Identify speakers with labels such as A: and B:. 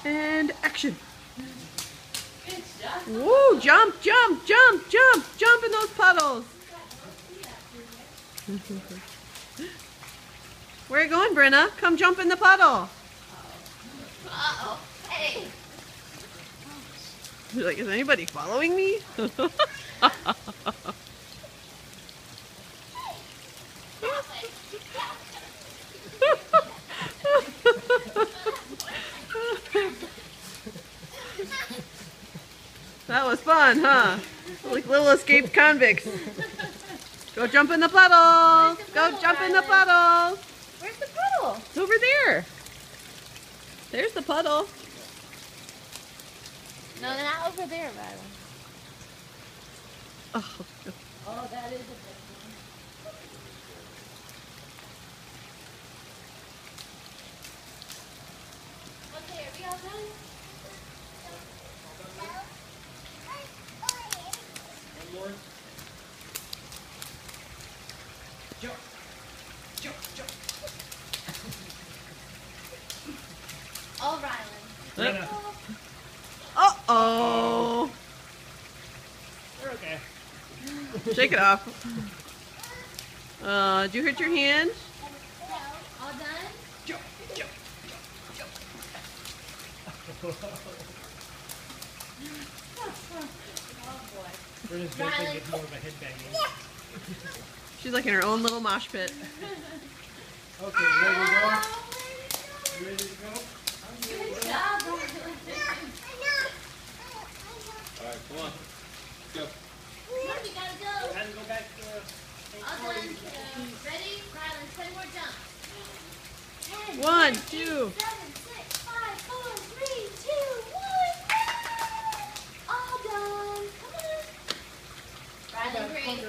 A: And action.
B: Good job.
A: Woo! Jump, jump, jump, jump, jump in those puddles. Where are you going, Brenna? Come jump in the puddle.
B: Uh-oh. Hey.
A: You're like, is anybody following me? That was fun, huh? Like little escaped convicts. Go jump in the puddle. Go jump in the puddle.
B: Where's the puddle?
A: It's over there. There's the puddle.
B: No, they're not over there, Rylan.
A: Oh.
B: Oh, that is a big one. Okay, are we all done?
C: One more. Jump. Jump, jump.
B: All Rylan.
C: Brenna.
A: Uh-oh.
C: We're okay.
A: Shake it off. Did you hurt your hand?
B: All done?
C: Jump, jump, jump, jump.
B: Oh boy.
C: Brenna's jumping is more of a headbanging.
A: She's like in her own little mosh pit.
C: Okay, ready to go? You ready to go?
B: Good job, Rylan.
D: Alright, come on. Go.
B: Come on, we gotta go.
C: Time to go back to
B: All done. Ready? Rylan, 10 more jumps. 10,
A: 1,
B: 9,
A: 2.
B: 8, 7, 6, 5, 4, 3, 2, 1. All done. Come on. Rylan, great.